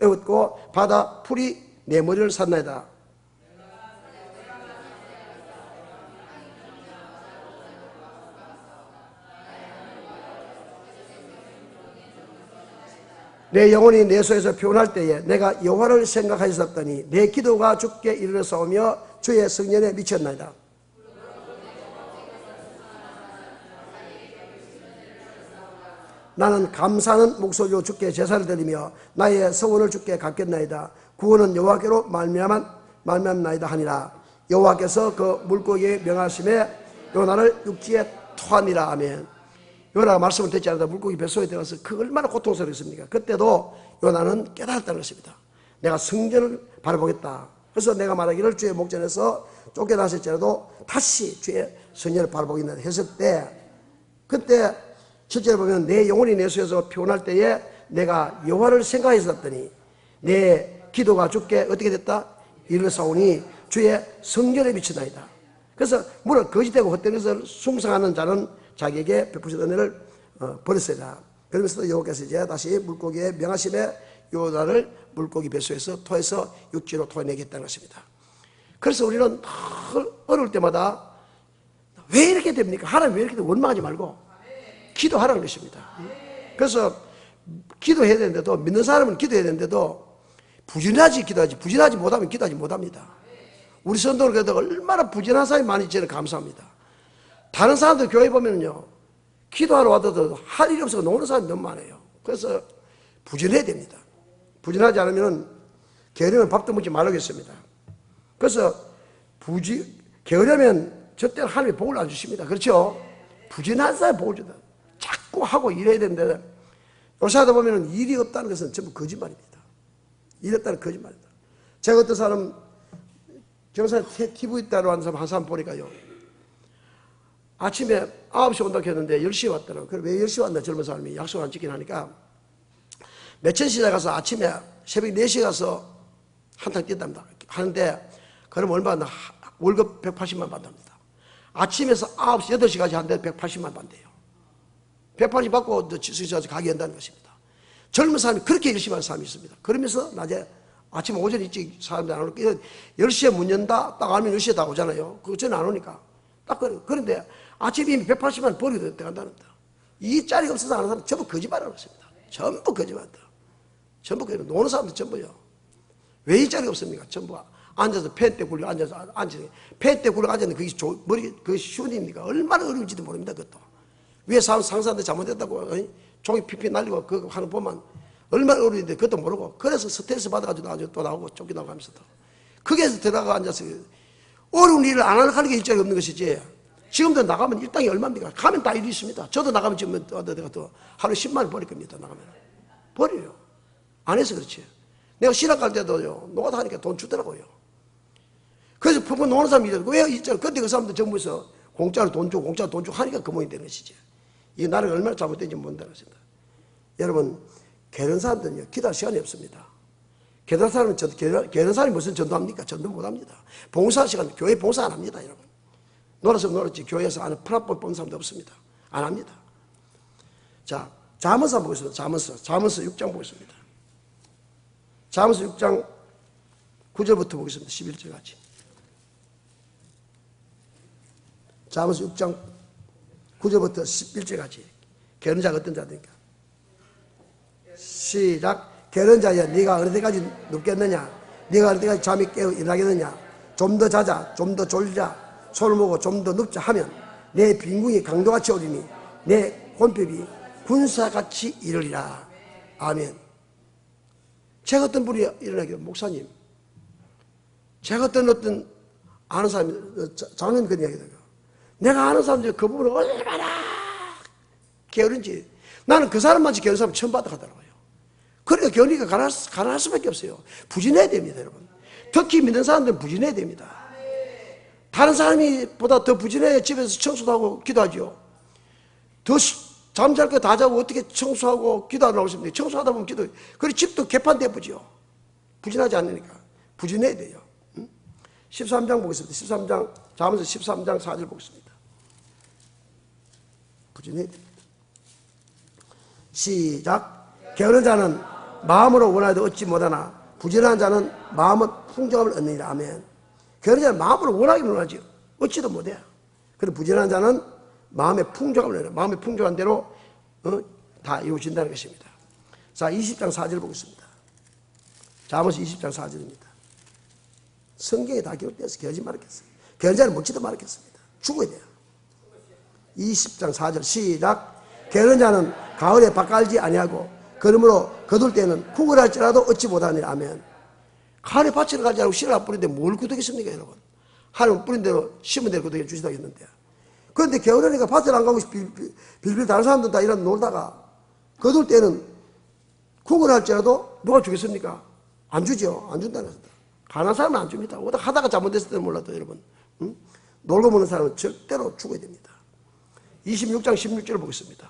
애웠고 바다 풀이 내 머리를 샀나이다. 내 영혼이 내 속에서 표현할 때에 내가 여호와를 생각하였었더니 내 기도가 주께 이르러서오며 주의 성년에 미쳤나이다. 나는 감사하는 목소리로 주께 제사를 드리며 나의 서원을 주께 갚겠나이다. 구원은 여호와께로 말미암나이다 하니라. 여호와께서 그 물고기에 명하심에 요나를 육지에 토하니라. 아멘. 요나가 말씀을 듣지 않는다 물고기 뱃속에 들어가서 그 얼마나 고통스러웠습니까? 그때도 요나는 깨달았다는 것입니다. 내가 성전을 바라보겠다. 그래서 내가 말하기를 주의 목전에서 쫓겨나실지라도 다시 주의 성전을 바라보겠다 했을 때, 그때 실제로 보면 내 영혼이 내 속에서 피곤할 때에 내가 여호와를 생각했었더니 내 기도가 주께 어떻게 됐다? 이르사오니 주의 성전에 미치나이다. 그래서 물론 거짓되고 헛된 것을 숭상하는 자는 자기에게 베푸신 은혜를 버렸어야. 그러면서 여호와께서 이제 다시 물고기의 명하심에 요나를 물고기 뱃속에서 토해서 육지로 토해내겠다는 것입니다. 그래서 우리는 어려울 때마다 왜 이렇게 됩니까? 하나님 왜 이렇게 됩니까? 원망하지 말고 기도하라는 것입니다. 그래서 기도해야 되는데도, 믿는 사람은 기도해야 되는데도 부진하지 기도하지, 부진하지 못하면 기도하지 못합니다. 우리 성도는 그래도 얼마나 부진한 사람이 많이 저는 감사합니다. 다른 사람들 교회 보면요, 기도하러 와도 할 일이 없어서 노는 사람이 너무 많아요. 그래서 부진해야 됩니다. 부진하지 않으면 게으르면 밥도 먹지 말라고 했습니다. 그래서 게으르면 저때는 하나님이 복을 안 주십니다. 그렇죠? 부진한 사람이 복을 준다. 자꾸 하고 일해야 되는데, 요새 하다 보면 일이 없다는 것은 전부 거짓말입니다. 일이 없다는 거짓말입니다. 제가 어떤 사람, 경산 TV 따로 하는 사람 한 사람 보니까요, 아침에 9시 온다고 했는데 10시에 왔더라고요. 그럼 왜 10시에 왔나, 젊은 사람이 약속을 안 지키나 하니까, 매천시장 가서 아침에 새벽 4시에 가서 한탕 뛴답니다. 하는데, 그럼 얼마나 월급 180만 받답니다. 아침에서 9시, 8시까지 하는데 180만 받대요. 180 받고 지수에서 가게 한다는 것입니다. 젊은 사람이 그렇게 열심히 하는 사람이 있습니다. 그러면서 낮에, 아침 오전 일찍 사람들 안 오니까 10시에 문 연다 딱 알면 10시에 다 오잖아요. 그거 저는 안 오니까 딱 그런데 아침에 이미 180만 버리고 들어간다는다. 이 자리가 없어서 하는 사람 전부 거짓말하는 것입니다. 전부 거짓말이다. 전부 거짓말. 노는 사람들 전부요. 왜 이 자리가 없습니까? 전부 앉아서 펜 때 굴려 앉아서 펜 때 굴려 앉았는데 그게 쉬운 일입니까? 얼마나 어려운지도 모릅니다. 그것도 위에 상사한테 잘못했다고 종이 피피 날리고 그거 하는 거 보면 얼마나 어려운데 그것도 모르고, 그래서 스트레스 받아가지고 나중에 또 나오고 쫓겨나고 하면서 또 거기에서 들어가 앉아서 어려운 일을 안 하는 게 일자리 없는 것이지. 지금도 나가면 일당이 얼마입니까? 가면 다 일이 있습니다. 저도 나가면 지금 내가 또 하루 10만 원 버릴 겁니다. 나가면 버려요. 안 해서 그렇지. 내가 신학 갈 때도요, 노가다 하니까 돈 주더라고요. 그래서 펑펑 노는 사람이 있어요. 왜 있잖아. 근데 그 사람들 정부에서 공짜로 돈 주고 하니까 그 모양이 되는 것이지. 이게 나라가 얼마나 잘못된지 모른다는 것입니다. 여러분, 게으른 사람들은요, 기도할 시간이 없습니다. 게으른 사람이 무슨 전도합니까? 전도 못합니다. 봉사 시간, 교회 봉사 안 합니다, 여러분. 놀아서 놀았지, 교회에서 아는 플랫폼 본 사람도 없습니다. 안 합니다. 자, 잠언서 보겠습니다. 잠언서 6장 보겠습니다. 잠언서 6장 9절부터 보겠습니다. 11절까지. 잠언서 6장 9절부터 11절까지. 게으른 자가 어떤 자입니까? 시작. 게으른 자야, 네가 어느 때까지 눕겠느냐? 네가 어느 때까지 잠이 깨어 일어나겠느냐? 좀 더 자자, 좀 더 졸자, 손을 모고 좀 더 눕자 하면 내 빈궁이 강도같이 오리니 내 혼핍이 군사같이 이르리라. 아멘. 제가 어떤 분이 일어나기로, 목사님, 제가 어떤 아는 사람이, 장로님 그런 이야기 들어요. 내가 아는 사람들이 그 부분을 얼마나 게으른지, 나는 그 사람만치 게으른 사람 처음 봤다 하더라고요. 그러니까 게으르니까 가난할 수밖에 없어요. 부진해야 됩니다, 여러분. 특히 믿는 사람들은 부진해야 됩니다. 다른 사람이 보다 더 부진해야 집에서 청소도 하고 기도하죠. 더 잠잘 거 다 자고 어떻게 청소하고 기도하려고 하십니까? 청소하다 보면 그리고 집도 개판되어보죠. 부진하지 않으니까. 부진해야 돼요. 13장 보겠습니다. 잠언서 13장 4절 보겠습니다. 부진해야 됩니다. 시작. 게으른 자는 마음으로 원하여도 얻지 못하나 부진한 자는 마음은 풍족함을 얻느니라. 아멘. 게으른 자는 마음으로 원하기는 원하지 얻지도 못해. 그리고 부진한 자는 마음의 풍족함을 얻느니라. 마음의 풍족한 대로 다 이루어진다는 것입니다. 자, 20장 4절 보겠습니다. 잠언서 20장 4절입니다. 성경에 다 기록되어서 게으르지 말았겠어요. 게으른 자는 먹지도 말았겠습니다. 죽어야 돼요. 20장 4절 시작. 게으른 자는 가을에 밭 갈지 아니하고 그러므로 거둘 때는 구걸할지라도 얻지 못하니 아멘. 가을에 밭을 갈지 않고 씨를 안 뿌리는데 뭘 구독했습니까 여러분? 하나님은 뿌린 대로 심은 대로 구독해 주시다고 했는데, 그런데 게으르니까 밭을 안 가고 빌빌 다른 사람들 다 이런 놀다가 거둘 때는 구걸할지라도 누가 주겠습니까? 안 주죠. 안 준다는 것입니다. 가난한 사람은 안 줍니다. 하다가 잘못됐을 때는 몰라도 여러분, 놀고 먹는 사람은 절대로 죽어야 됩니다. 26장 16절을 보겠습니다.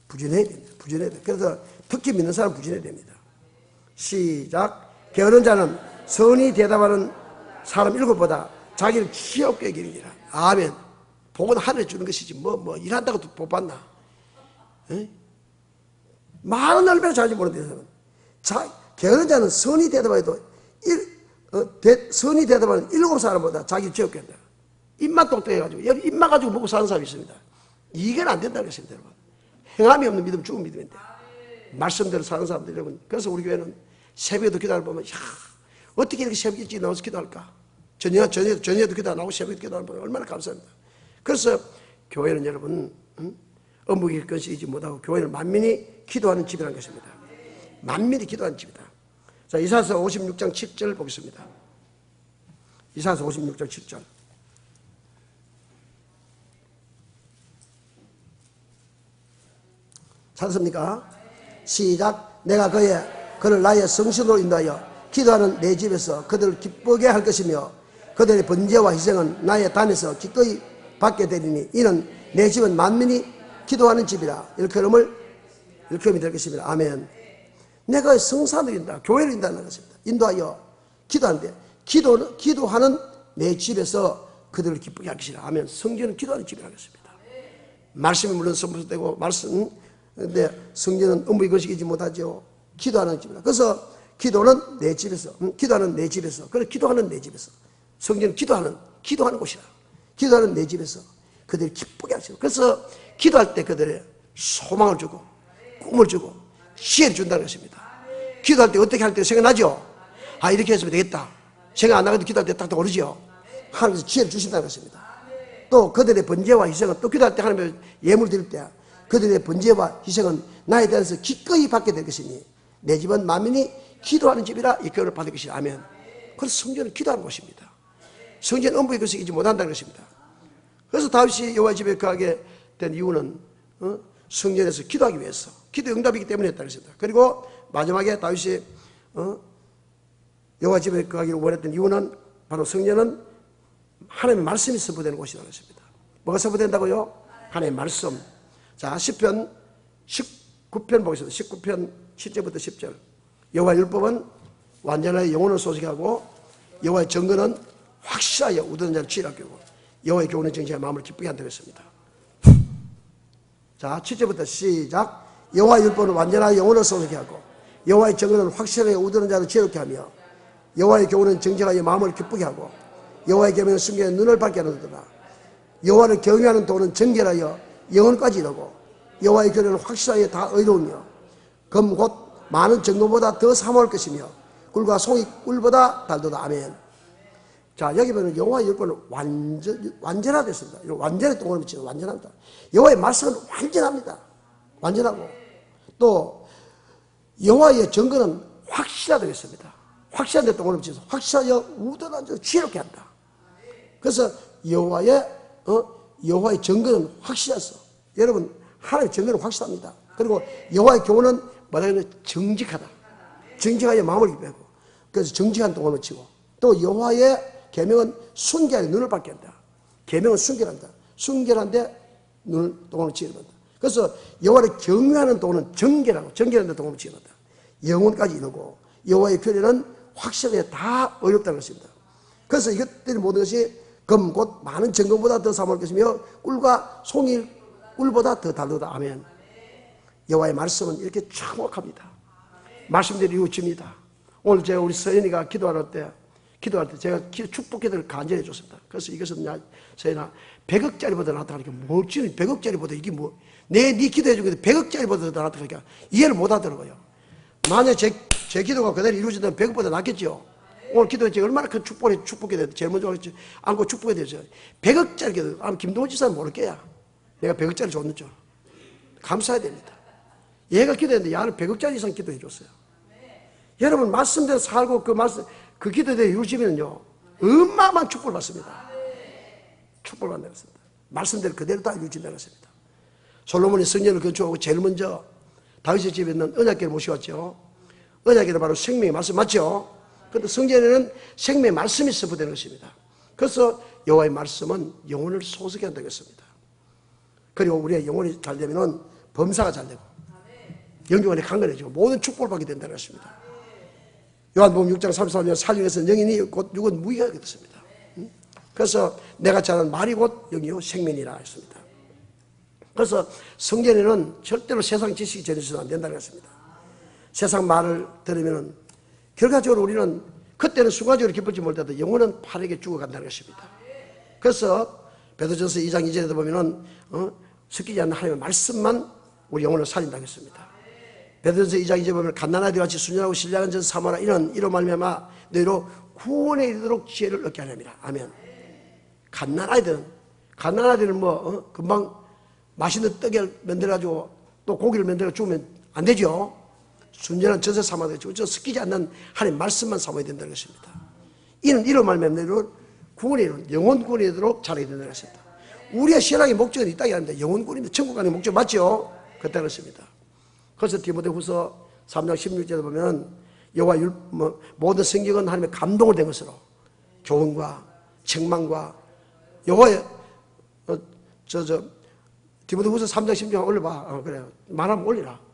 부진해야 됩니다. 부진해야 됩니다. 그래서 특히 믿는 사람은 부진해야 됩니다. 시작. 게으른 자는 선이 대답하는 사람 7보다 자기를 귀엽게 여기느니라. 아멘. 복은 하늘에 주는 것이지 뭐 일한다고 복 받나? 많은 얼마나 잘지 모르는데, 게으른 자는 선이 대답해도 선이 대답하는 7사람보다 자기를 귀엽게 한다. 입만 똑똑해가지고 여기 입만 가지고 먹고 사는 사람이 있습니다. 이건 안 된다는 것입니다. 여러분, 행함이 없는 믿음 죽은 믿음인데 말씀대로 사는 사람들 여러분. 그래서 우리 교회는 새벽에도 기도를 보면, 야, 어떻게 이렇게 새벽에 일찍 나와서 기도할까? 저녁에도 기도 안 하고 새벽에 기도하는 분 얼마나 감사합니다. 그래서 교회는 여러분, 업무길 것이지 못하고 교회는 만민이 기도하는 집이라는 것입니다. 만민이 기도하는 집이다. 자, 이사야서 56장 7절 보겠습니다. 이사야서 56장 7절. 찾았습니까? 시작. 내가 그를 나의 성신으로 인도하여 기도하는 내 집에서 그들을 기쁘게 할 것이며 그들의 번제와 희생은 나의 단에서 기꺼이 받게 되리니 이는 내 집은 만민이 기도하는 집이라. 일컬음이 될 것입니다. 아멘. 내가 성산을 인다, 교회를 인도하는 것입니다. 인도하여 기도하는데, 기도하는 내 집에서 그들을 기쁘게 할 것이라. 아멘. 성전은 기도하는 집이라는 것입니다. 말씀이 물론 선포되고 근데 성전은 업무의 것이지 못하죠. 기도하는 집이라. 그래서 기도는 내 집에서, 기도하는 내 집에서, 그래 기도하는 내 집에서. 성전은 기도하는 곳이라. 기도하는 내 집에서 그들을 기쁘게 하시고, 그래서 기도할 때 그들의 소망을 주고 꿈을 주고 지혜를 준다는 것입니다. 기도할 때 어떻게 할 때 생각나죠? 아, 이렇게 했으면 되겠다. 생각 안 나가도 기도할 때 딱 떠오르죠. 하나님께서 지혜를 주신다는 것입니다. 또 그들의 번제와 희생은, 또 기도할 때 하나님의 예물 드릴 때 그들의 번제와 희생은 나에 대해서 기꺼이 받게 될 것이니 내 집은 만민이 기도하는 집이라 이 교훈을 받을 것이라. 아멘. 그래서 성전은 기도하는 곳입니다. 성전은 업무의 것을 이지 못한다는 것입니다. 그래서 다윗이 여호와 집에 거하게 된 이유는 성전에서 기도하기 위해서, 기도 응답이기 때문에 했다는 것입니다. 그리고 마지막에 다윗이 여호와 집에 거하기를 원했던 이유는 바로 성전은 하나님의 말씀이 선포되는 곳이라는 것입니다. 뭐가 선포된다고요? 하나님의 말씀. 자, 시편 19편 보겠습니다. 19편 7절부터 10절. 여호와의 율법은 완전하여 영혼을 소식하고 여호와의 정근은 확실하여 우두는 자를 치유하게 하고 여호와의 교훈은 정신과 마음을 기쁘게 한다고 했습니다. 자, 7절부터 시작. 여호와의 율법은 완전하여 영혼을 소식하게 하고 여호와의 정근은 확실하여 우두는 자를 치유하게 하며 여호와의 교훈은 정직하여 마음을 기쁘게 하고 여호와의 계명은 순결하여 눈을 밝게 하느니라. 여호와를 경외하는 도는 정결하여 영혼까지 이르고 여호와의 교훈은 확실하여 다 의로우며 금 곧 많은 정금보다 더 사모할 것이며 꿀과 송이 꿀보다 달도다. 아멘. 자, 여기 보면 여호와의 율법은 완전하됐습니다. 완전히 동을 붙이는 완전합니다. 여호와의 말씀은 완전합니다. 완전하고 또 여호와의 정근은 확실하다고 했습니다. 확실한데 동을 붙여서 확실하여 우둔한 지혜롭게 한다. 그래서 여호와의 정근은 확실했어. 여러분, 하나님의 정근은 확실합니다. 그리고 여호와의 교훈은 뭐라 그러냐, 정직하다. 정직하여 마음을 기쁘게 하고, 그래서 정직한 동을 붙이고, 또 여호와의 계명은 순결하게 눈을 밝게 한다. 계명은 순결한다. 순결한데 눈을 동을 붙이게 한다. 그래서 여호와를 경외하는 동은 정결하고, 정결한데 동을 붙이게 한다. 영혼까지 이루고 여호와의 규례는 확실하게 다 어렵다는 것입니다. 그래서 이것들이 모든 것이 금 곧 많은 정금보다 더 사모할 것이며 꿀과 송이 꿀보다 더 달도다. 아멘. 여호와의 말씀은 이렇게 정확합니다. 말씀대로 이루어집니다. 오늘 제가 우리 서연이가 기도할 때 제가 축복 기도를 간절히 해줬습니다. 그래서 이것은 서연아 100억짜리보다 낫다 하니까 뭐지? 100억짜리보다 이게 네 기도해 주는데 100억짜리보다 더 낫다 하니까 이해를 못 하더라고요. 만약 제 제 기도가 그대로 이루어진다면 100억보다 낫겠죠. 오늘 기도했지 얼마나 큰 축복이 되죠. 제일 먼저 안고 축복이 되죠. 100억짜리 기도. 아마 김동훈 지사는 모를 게야. 내가 100억짜리 줬는 줄. 감사해야 됩니다. 얘가 기도했는데 야는 100억짜리 이상 기도해 줬어요. 여러분 말씀대로 살고 그 기도대로 이루어지면요 어마어마한 축복을 받습니다. 축복을 받는 것입니다. 말씀대로 그대로 다 이루어진다는 것입니다. 솔로몬이 성전을 건축하고 제일 먼저 다윗의 집에 있는 언약궤를 모셔왔죠. 언약궤는 바로 생명의 말씀 맞죠? 그런데 성전에는 생명의 말씀이 선포되는 것입니다. 그래서 여호와의 말씀은 영혼을 소속해 한다고 했습니다. 그리고 우리의 영혼이 잘 되면 범사가 잘 되고 영육간이 강건해지고 모든 축복을 받게 된다는 것입니다. 요한복음 6장 33절 살림에서는 영인이 곧 육은 무의가 됐습니다. 그래서 내가 잘하는 말이 곧 영이요 생명이라 했습니다. 그래서 성전에는 절대로 세상 지식이 전해져서는 안 된다는 것입니다. 세상 말을 들으면 결과적으로 우리는 그때는 순간적으로 기쁠지 몰라도 영혼은 파래게 죽어간다는 것입니다. 그래서 베드로전서 2장 2절에도 보면은 섞이지 않는 하나님의 말씀만 우리 영혼을 살린다고 했습니다. 베드로전서 2장 2절에 보면 갓난아이들 같이 순전하고 신령한 전 사모하라. 이로 말미암아 너희로 구원에 이르도록 지혜를 얻게 하렵니다. 아멘. 갓난아이들은 금방 맛있는 떡을 만들어가지고 또 고기를 만들어 주면 안 되죠. 순전한 전세 삼아야 되죠. 저 섞이지 않는 하나님 말씀만 삼아야 된다는 것입니다. 이로 말미암아 너희로 구원에 이르도록 영혼 구원에 이르도록 자라게 된다는 것입니다. 우리의 신앙의 목적은 이 땅이 아닙니다. 영혼 구원입니다. 천국 가는 목적 맞죠? 그때는 것입니다. 그래서 디모데후서 3장 16절에 보면 여호와 모든 성경은 하나님의 감동을 된 것으로 교훈과 책망과 여호와의 디모데후서 3장 16절 올려봐. 그래요. 말하면 올리라.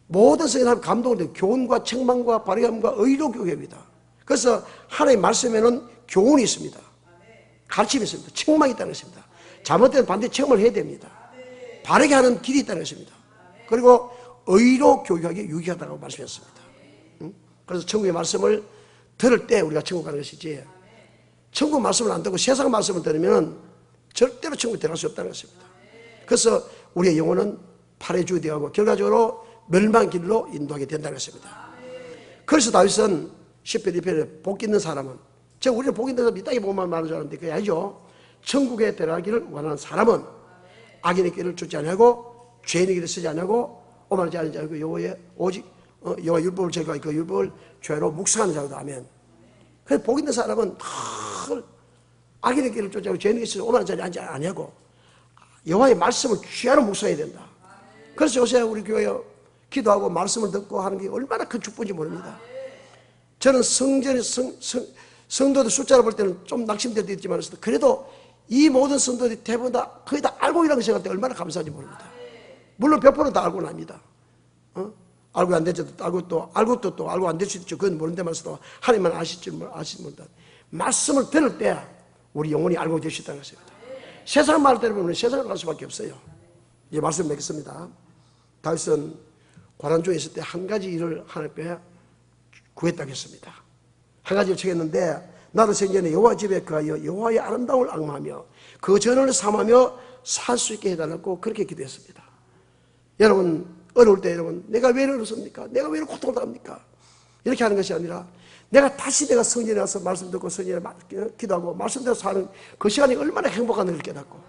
모든 성경은 하나님의 감동을 된 교훈과 책망과 바르게함과 의로 교육입니다. 그래서 하나님의 말씀에는 교훈이 있습니다. 가르침이 있습니다. 책망이 있다는 것입니다. 잘못되면 반드시 책망을 해야 됩니다. 바르게 하는 길이 있다는 것입니다. 그리고 의로 교육하기 유익하다고 말씀했습니다. 그래서 천국의 말씀을 들을 때 우리가 천국 가는 것이지 천국 말씀을 안 듣고 세상 말씀을 들으면 절대로 천국에 들어갈 수 없다는 것입니다. 그래서 우리의 영혼은 팔에 주되어가고 결과적으로 멸망 길로 인도하게 된다는 것입니다. 그래서 다윗은 10편 2편에 복 있는 사람은 우리는 복 있는 사람 이 땅에 복만 많은 줄 알았는데 그게 아니죠. 천국에 들어가기를 원하는 사람은 악인의 길을 쫓지 아니하고 죄인의 길을 쓰지 아니하고 오만하지 않고 여호와의 오직 여호와 율법을 제거하고 그 율법을 죄로 묵상하는 자로다. 아멘. 그래서 복 있는 사람은 악인의 길을 쫓아가고 죄인의 길을 쓰지 오만하지 아니하고 여호와의 말씀을 귀하로 묵상해야 된다. 그래서 요새 우리 교회에 기도하고 말씀을 듣고 하는 게 얼마나 큰 축복인지 모릅니다. 저는 성도들 숫자를 볼 때는 좀 낙심될 때도 있지만 그래도 이 모든 성도들이 대부분 다 거의 다 알고 있다는 생각할 때 얼마나 감사한지 모릅니다. 물론 100% 다 알고는 압니다. 알고 안 될지도 알고 또 알고 안 될 수도 있죠. 그건 모른다면서도 하나님만 아시지 모른다. 말씀을 들을 때 우리 영혼이 알고 될 수 있다는 것입니다. 세상 말을 들으면 세상을 갈 수밖에 없어요. 이제 말씀 맺겠습니다. 다윗은 고난중에 있을 때 한 가지 일을 하나님께 구했다고 했습니다. 한 가지를 청했는데 나도 생전에 여호와 집에 가여 여호와의 아름다움을 앙망하며 그 전을 삼하며 살 수 있게 해달라고 그렇게 기도했습니다. 여러분 어려울 때 여러분 내가 왜 이렇습니까? 내가 왜 이렇게 고통을 당합니까? 이렇게 하는 것이 아니라 내가 성전에 와서 말씀 듣고 성전에 기도하고 말씀대로 사는 그 시간이 얼마나 행복한 걸 깨닫고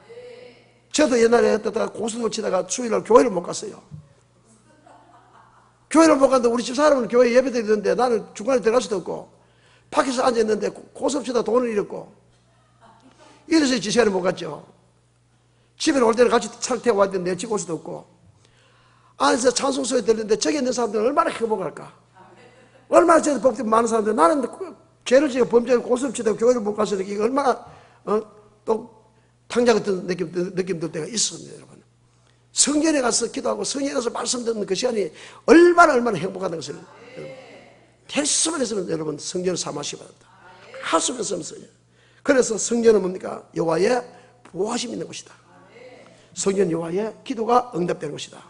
저도 옛날에 어쩌다가 고슴을 치다가 수요일날 교회를 못 갔어요. 교회를 못 갔는데 우리 집 사람은 교회 예배 드리는데 나는 중간에 들어갈 수도 없고 밖에서 앉아있는데 고슴 치다 돈을 잃었고 이래서 지시간에 못 갔죠. 집에 올 때는 같이 차를 태워 왔는데 내 집 올 수도 없고 안에서 찬송 소리 들리는데 저기 있는 사람들은 얼마나 행복할까. 얼마나 저기 복잡 많은 사람들 나는 죄를 지고 범죄를 고슴 치다 교회를 못 가서 이게 얼마나 또 탕자 같은 느낌 들 때가 있었습니다. 여러분 성전에 가서 기도하고 성전에 가서 말씀 듣는 그 시간이 얼마나 행복하다는 것을 될 수만 있으면 여러분 성전을 삼으시기 바랍니다. 할 수만 있으면 성전. 그래서 성전은 뭡니까? 여호와의 보호하심이 있는 곳이다. 성전 여호와의 기도가 응답되는 곳이다.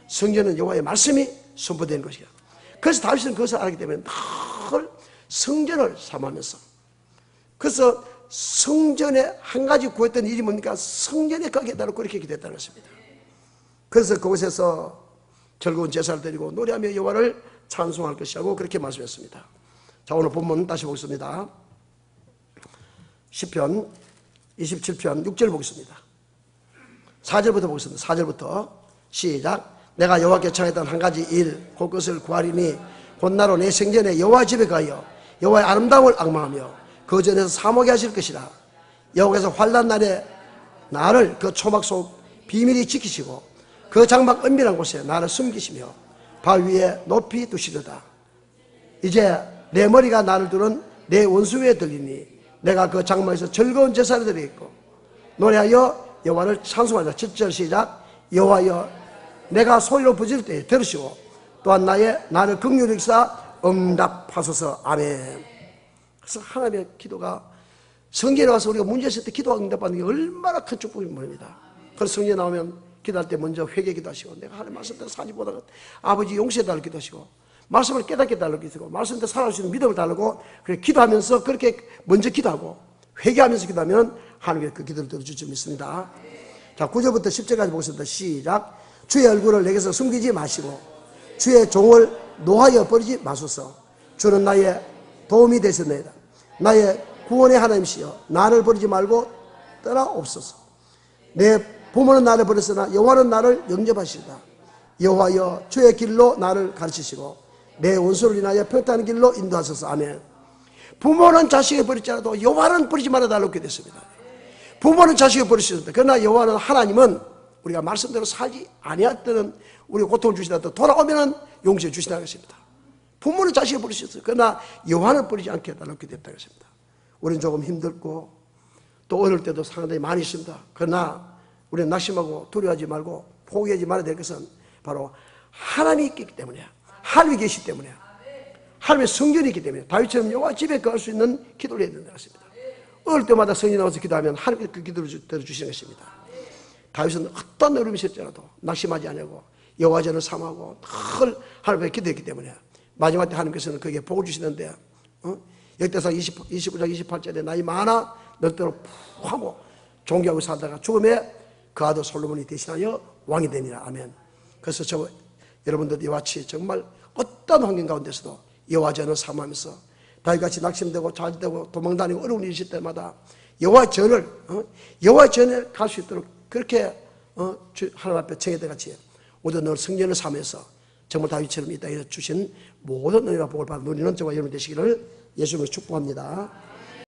성전은 여호와의 말씀이 선포되는 것이다. 그래서 다윗은 그것을 알기 때문에 늘 성전을 삼으면서 그래서 성전에 한 가지 구했던 일이 뭡니까? 성전에 거기에 따라 그렇게 기도했다는 것입니다. 그래서 그곳에서 즐거운 제사를 드리고 노래하며 여호와를 찬송할 것이라고 그렇게 말씀했습니다. 자, 오늘 본문 다시 보겠습니다. 시편 27편 6절 보겠습니다. 4절부터 보겠습니다. 4절부터 시작. 내가 여호와께 청했던 한 가지 일 곧 그것을 구하리니 곧 나로 내 생전에 여호와 집에 가여 여호와의 아름다움을 앙망하며 그 전에서 사모게 하실 것이라. 여호와께서 환난 날에 나를 그 초막 속 비밀히 지키시고 그 장막 은밀한 곳에 나를 숨기시며 발 위에 높이 두시려다. 이제 내 머리가 나를 두른 내 원수 위에 들리니 내가 그 장막에서 즐거운 제사를 드리겠고 노래하여 여호와를 찬송하리라. 7절 시작. 여호와여 내가 소리로 부질 때 들으시고 또한 나를 긍휼히 여기사 응답하소서. 아멘. 그래서 하나님의 기도가 성경에 와서 우리가 문제 있을 때 기도가 응답받는 게 얼마나 큰 축복인 모입니다. 그래서 성경에 나오면 기도할 때 먼저 회개 기도하시고 내가 하나님 말씀대로 사지 못하고 아버지 용서해 달라고 기도하시고 말씀을 깨닫게 달라고 기도하고 말씀대로 살아갈 수 있는 믿음을 달라고 그렇게 기도하면서 그렇게 먼저 기도하고 회개하면서 기도하면 하나님께 그 기도를 들어줄 줄 믿습니다. 자, 9절부터 10절까지 보겠습니다. 시작. 주의 얼굴을 내게서 숨기지 마시고 주의 종을 노하여 버리지 마소서. 주는 나의 도움이 되셨나이다. 나의 구원의 하나님이시여 나를 버리지 말고 떠나옵소서. 내 부모는 나를 버렸으나 여호와는 나를 영접하시다. 여호와여 주의 길로 나를 가르치시고 내 원수를 인하여 평탄한 길로 인도하소서. 아멘. 부모는 자식을 버렸지라도 여호와는 버리지 말아달라고 기도했습니다. 부모는 자식을 버리셨습니다. 그러나 여호와는 하나님은 우리가 말씀대로 살지 아니할 때는 우리가 고통을 주시더라도 돌아오면 용서해 주신다는 것입니다. 부모는 자식을 버리셨어요. 그러나 여호와는 버리지 않게 해달라고 기도했다는 것입니다. 우리는 조금 힘들고 또 어려울 때도 상당히 많이 있습니다. 그러나 우리는 낙심하고 두려워하지 말고 포기하지 말아야 될 것은 바로 하나님이 있기 때문에, 하나님이 계시기 때문에, 하나님의 성전이 있기 때문에 다윗처럼 여호와 집에 거할 수 있는 기도를 해야 된다는 것입니다. 어릴 때마다 성전 나와서 기도하면 하나님께서 그 기도를 들어주시는 것입니다. 다윗은 어떤 어려움이 있을지라도 낙심하지 않고 여호와전을 삼하고 늘 하나님께 기도했기 때문에 마지막 때 하나님께서는 그에게 복을 주시는데 역대상 29장 28절에 나이 많아 넉대로 푹 하고 존귀하고 살다가 죽음에 그 아들 솔로몬이 대신하여 왕이 되니라. 아멘. 그래서 여러분들 이와 같이 정말 어떤 환경 가운데서도 여호와전을 삼으면서 다윗같이 낙심되고 좌절되고 도망다니고 어려운 일이 있을 때마다 여호와 전에 갈 수 있도록 그렇게 하나님 앞에 청해대같이 우리도 늘 성전을 삼아서 정말 다윗처럼 이 땅에 주신 모든 은혜와 복을 받는 우리는 저와 여러분 되시기를 예수님으로 축복합니다.